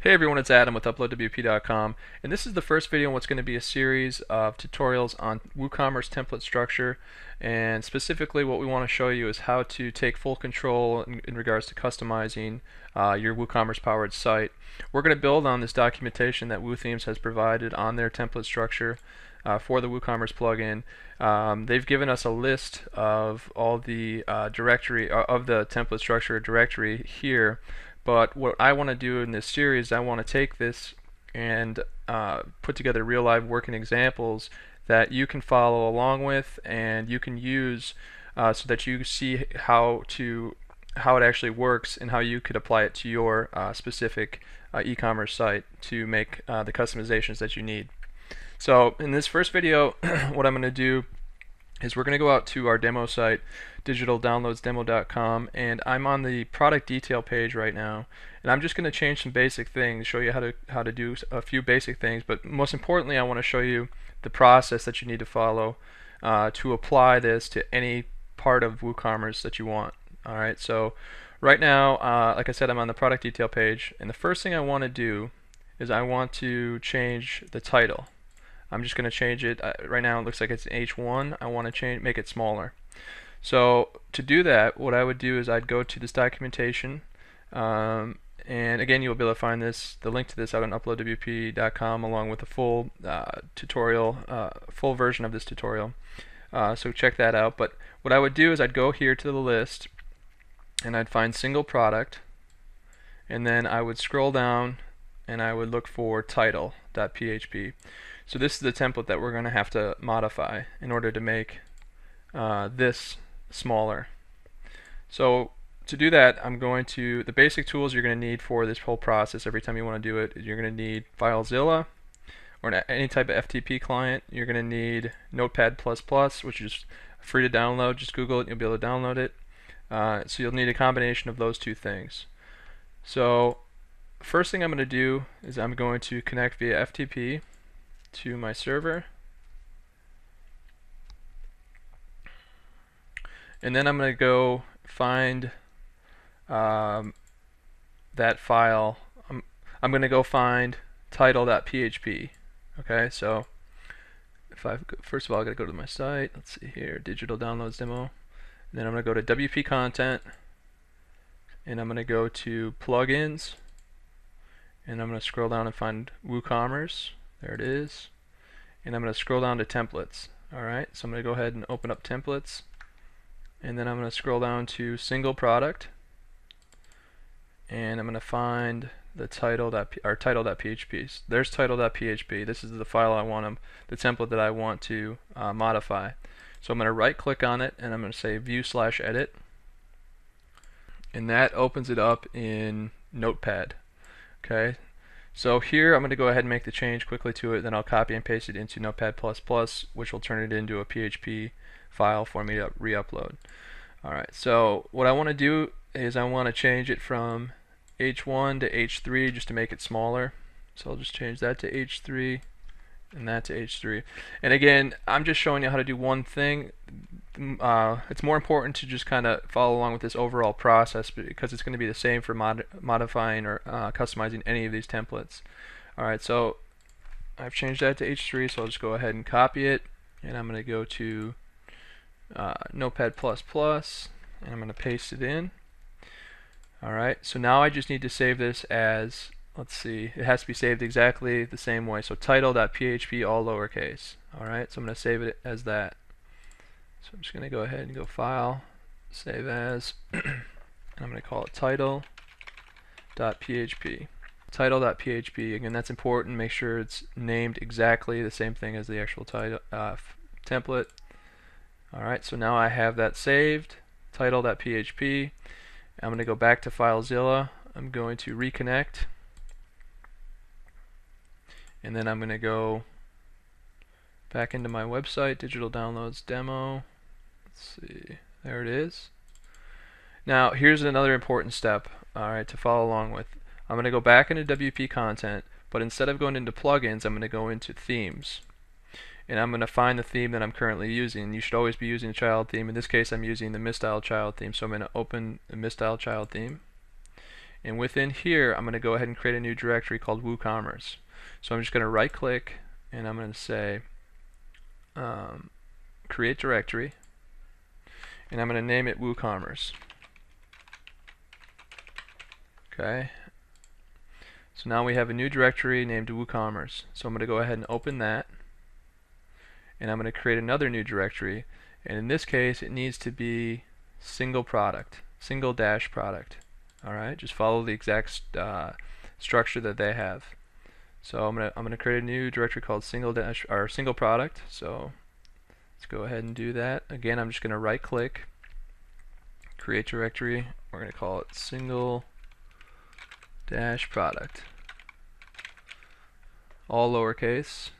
Hey everyone, it's Adam with UploadWP.com, and this is the first video in what's going to be a series of tutorials on WooCommerce Template Structure. And specifically what we want to show you is how to take full control in regards to customizing your WooCommerce powered site. We're going to build on this documentation that WooThemes has provided on their template structure for the WooCommerce plugin. They've given us a list of all the directory of the template structure directory here. But what I want to do in this series, I want to take this and put together real live working examples that you can follow along with and you can use so that you see how it actually works and how you could apply it to your specific e-commerce site to make the customizations that you need. So in this first video, what I'm going to do is we're going to go out to our demo site, digitaldownloadsdemo.com, and I'm on the product detail page right now, and I'm just going to change some basic things, show you how to do a few basic things, but most importantly I want to show you the process that you need to follow to apply this to any part of WooCommerce that you want. Alright, so right now, like I said, I'm on the product detail page, and the first thing I want to do is I want to change the title. I'm just going to change it. Right now it looks like it's H1. I want to make it smaller. So to do that, what I would do is I'd go to this documentation, and again you'll be able to find the link to this out on uploadwp.com along with the full tutorial, full version of this tutorial. So check that out. But what I would do is I'd go here to the list and I'd find single product, and then I would scroll down and I would look for title.php. So this is the template that we're going to have to modify in order to make this smaller. So to do that, the basic tools you're going to need for this whole process every time you want to do it, you're going to need FileZilla or any type of FTP client. You're going to need Notepad++, which is free to download. Just Google it and you'll be able to download it. So you'll need a combination of those two things. So first thing I'm going to do is I'm going to connect via FTP to my server, and then I'm going to go find that file. I'm going to go find title.php. Okay, so first of all I got to go to my site. Let's see here, Digital Downloads Demo, and then I'm going to go to WP Content, and I'm going to go to Plugins, and I'm going to scroll down and find WooCommerce. There it is. And I'm going to scroll down to templates. Alright, so I'm going to go ahead and open up templates. And then I'm going to scroll down to single product. And I'm going to find the title.php. There's title.php. This is the file I want the template that I want to modify. So I'm going to right click on it and I'm going to say view/edit. And that opens it up in Notepad. Okay. So here I'm going to go ahead and make the change quickly to it, then I'll copy and paste it into Notepad++, which will turn it into a PHP file for me to re-upload. Alright, so what I want to do is I want to change it from H1 to H3 just to make it smaller. So I'll just change that to H3 and that to H3. And again, I'm just showing you how to do one thing. It's more important to just kind of follow along with this overall process because it's going to be the same for modifying or customizing any of these templates. Alright, so I've changed that to H3, so I'll just go ahead and copy it, and I'm going to go to Notepad++, and I'm going to paste it in. Alright, so now I just need to save this as, let's see, it has to be saved exactly the same way, so title.php all lowercase. Alright, so I'm going to save it as that. So I'm just going to go ahead and go File, Save As, and I'm going to call it title.php. Title.php, again, that's important. Make sure it's named exactly the same thing as the actual title template. Alright, so now I have that saved, title.php. I'm going to go back to FileZilla. I'm going to reconnect, and then I'm going to go back into my website, Digital Downloads Demo. Let's see, there it is. Now here's another important step, alright, to follow along with. I'm going to go back into WP Content, but instead of going into plugins, I'm going to go into themes. And I'm going to find the theme that I'm currently using. You should always be using a child theme. In this case I'm using the Mistyle child theme, so I'm going to open the Mistyle child theme. And within here, I'm going to go ahead and create a new directory called WooCommerce. So I'm just going to right click and I'm going to say create directory, and I'm going to name it WooCommerce. Okay. So now we have a new directory named WooCommerce. So I'm going to go ahead and open that, and I'm going to create another new directory, and in this case it needs to be single product, single dash product. Alright, just follow the exact structure that they have. So I'm gonna create a new directory called single product. So let's go ahead and do that. Again, I'm just gonna right click, create directory. We're gonna call it single dash product, all lowercase.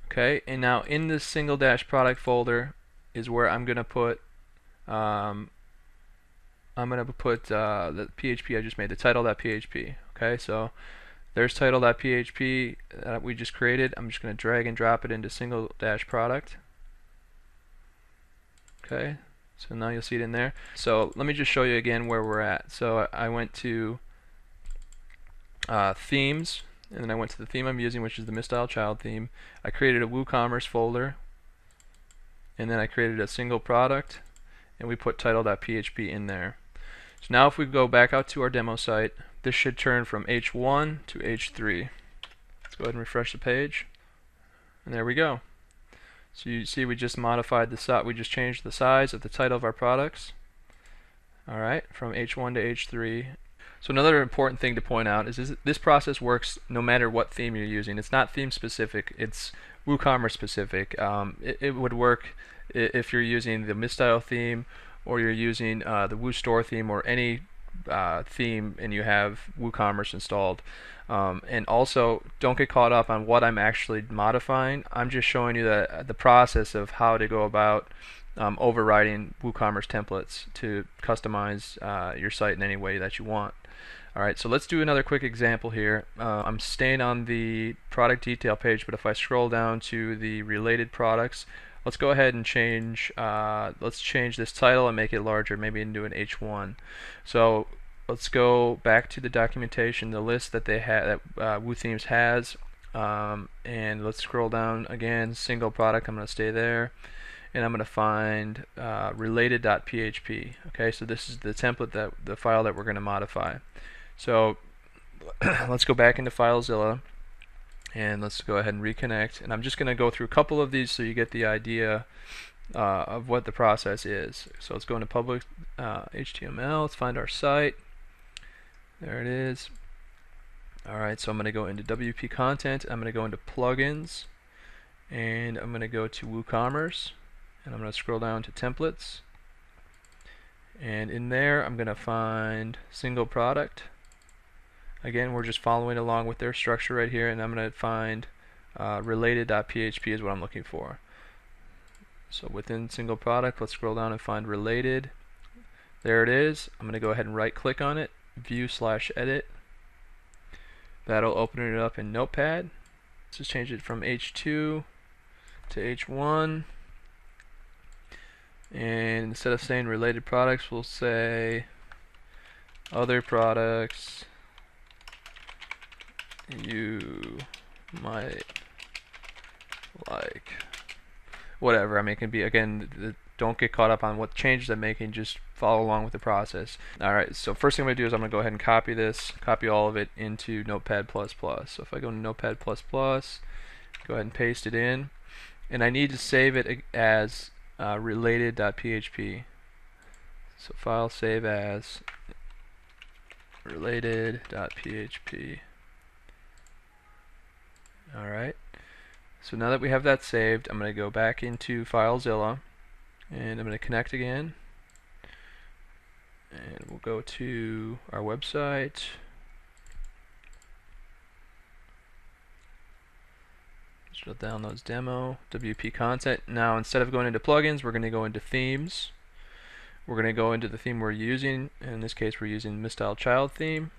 Okay, and now in this single dash product folder is where I'm gonna put the PHP I just made, the title.php. Okay, so there's title.php that we just created. I'm just going to drag and drop it into single dash product. Okay, so now you'll see it in there. So let me just show you again where we're at. So I went to themes, and then I went to the theme I'm using, which is the Misstyle Child theme. I created a WooCommerce folder, and then I created a single product, and we put title.php in there. So now if we go back out to our demo site, this should turn from H1 to H3. Let's go ahead and refresh the page, and there we go. So you see we just modified the size, we just changed the size of the title of our products. Alright, from H1 to H3. So another important thing to point out is this process works no matter what theme you're using. It's not theme specific, it's WooCommerce specific. It would work if you're using the Misstyle theme, or you're using the WooStore theme, or any theme, and you have WooCommerce installed. And also, don't get caught up on what I'm actually modifying. I'm just showing you the process of how to go about overriding WooCommerce templates to customize your site in any way that you want. Alright, so let's do another quick example here. I'm staying on the product detail page, but if I scroll down to the related products, let's go ahead and change this title and make it larger, maybe into an H1. So let's go back to the documentation, the list that they have, that WooThemes has, and let's scroll down again, single product. I'm going to stay there, and I'm going to find related.php. Okay, so this is the template, the file that we're going to modify. So let's go back into FileZilla, and let's go ahead and reconnect, and I'm just going to go through a couple of these so you get the idea of what the process is. So let's go into public HTML, let's find our site. There it is. Alright, so I'm going to go into WP content, I'm going to go into plugins, and I'm going to go to WooCommerce, and I'm going to scroll down to templates, and in there I'm going to find single product. Again, we're just following along with their structure right here, and I'm going to find related.php is what I'm looking for. So within single product, let's scroll down and find related. There it is. I'm going to go ahead and right click on it, view/edit. That'll open it up in Notepad. Let's just change it from H2 to H1, and instead of saying related products, we'll say other products you might like. Whatever. I mean, it can be, again, don't get caught up on what changes I'm making, just follow along with the process. Alright, so first thing I'm going to do is I'm going to go ahead and copy this, copy all of it into Notepad++. So if I go to Notepad++, go ahead and paste it in, and I need to save it as related.php. So file save as related.php. Alright, so now that we have that saved, I'm going to go back into FileZilla, and I'm going to connect again, and we'll go to our website. Just downloads demo, WP content. Now instead of going into plugins, we're going to go into themes. We're going to go into the theme we're using. In this case, we're using Misstyle Child theme.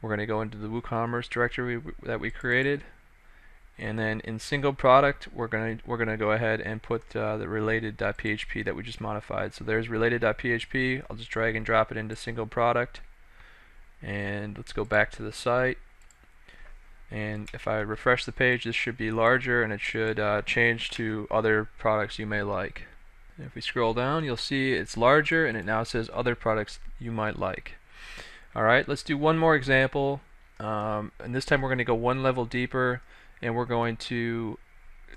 We're going to go into the WooCommerce directory that we created. And then in single product, we're gonna go ahead and put the related.php that we just modified. So there's related.php. I'll just drag and drop it into single product. And let's go back to the site. And if I refresh the page, this should be larger, and it should change to other products you may like. And if we scroll down, you'll see it's larger, and it now says other products you might like. Alright, let's do one more example, and this time we're going to go one level deeper, and we're going to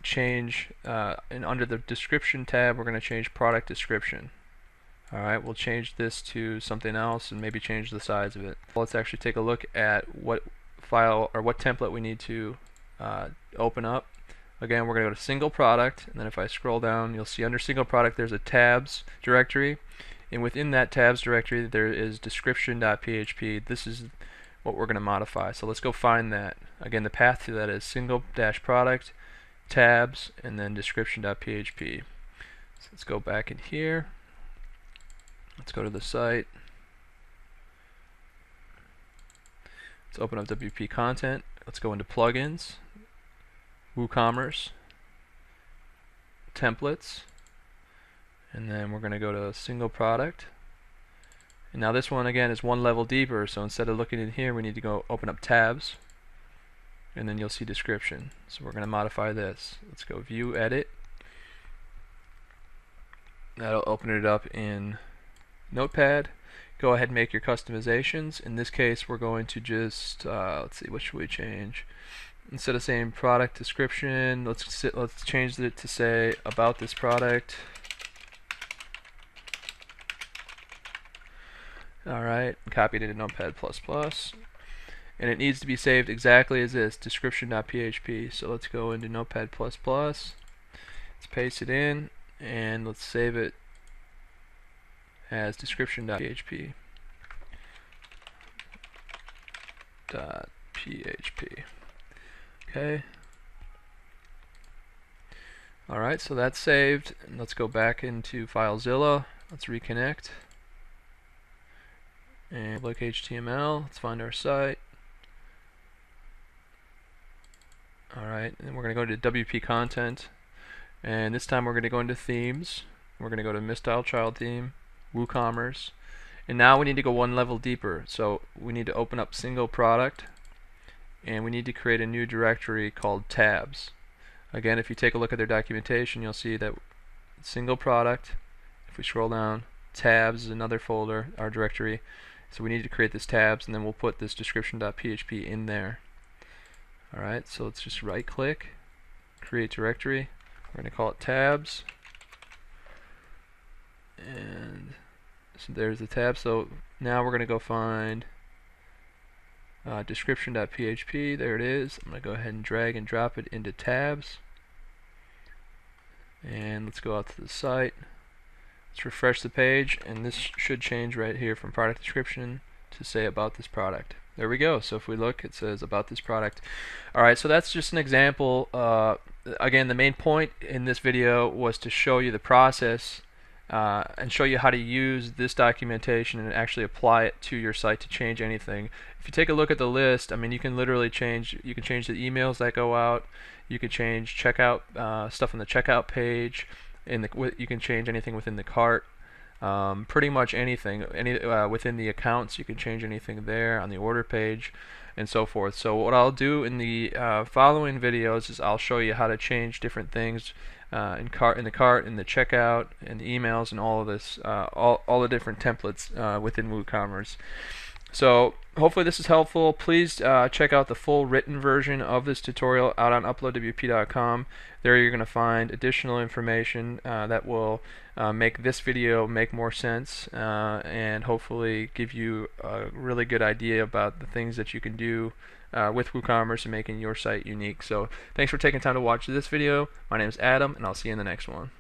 change, and under the description tab, we're going to change product description. Alright, we'll change this to something else and maybe change the size of it. Let's actually take a look at what file or what template we need to open up. Again, we're going to go to single product, and then if I scroll down, you'll see under single product there's a tabs directory, and within that tabs directory there is description.php. This is what we're going to modify. So let's go find that. Again, the path to that is single-product, tabs, and then description.php. So let's go back in here. Let's go to the site. Let's open up WP content. Let's go into plugins, WooCommerce, templates, and then we're going to go to single product. And now this one again is one level deeper, so instead of looking in here we need to go open up tabs, and then you'll see description. So we're going to modify this. Let's go view edit. That'll open it up in Notepad. Go ahead and make your customizations. In this case we're going to just let's see, what should we change? Instead of saying product description, let's change it to say about this product. Alright, copied it in Notepad++, and it needs to be saved exactly as this, description.php. So let's go into Notepad++, let's paste it in, and let's save it as description.php. Okay. Alright, so that's saved. And let's go back into FileZilla. Let's reconnect. And look HTML. Let's find our site. Alright, and we're going to go to WP content. And this time we're going to go into themes. We're going to go to Mistyle Child Theme, WooCommerce, and now we need to go one level deeper. So we need to open up single product, and we need to create a new directory called tabs. Again, if you take a look at their documentation, you'll see that single product, if we scroll down, tabs is another folder, our directory. So we need to create this tabs, and then we'll put this description.php in there. Alright, so let's just right click, create directory. We're going to call it tabs, and so there's the tab. So now we're going to go find description.php. There it is. I'm going to go ahead and drag and drop it into tabs, and let's go out to the site. Let's refresh the page, and this should change right here from product description to say about this product. There we go. So if we look, it says about this product. Alright, so that's just an example. Again, the main point in this video was to show you the process and show you how to use this documentation and actually apply it to your site to change anything. If you take a look at the list, I mean, you can literally change. You can change the emails that go out. You can change checkout stuff on the checkout page. You can change anything within the cart. Pretty much anything. Within the accounts, you can change anything there on the order page, and so forth. So what I'll do in the following videos is I'll show you how to change different things in the cart, in the checkout, and the emails, and all of this, all the different templates within WooCommerce. So hopefully this is helpful. Please check out the full written version of this tutorial out on uploadwp.com. There you're going to find additional information that will make this video make more sense and hopefully give you a really good idea about the things that you can do with WooCommerce and making your site unique. So thanks for taking time to watch this video. My name is Adam, and I'll see you in the next one.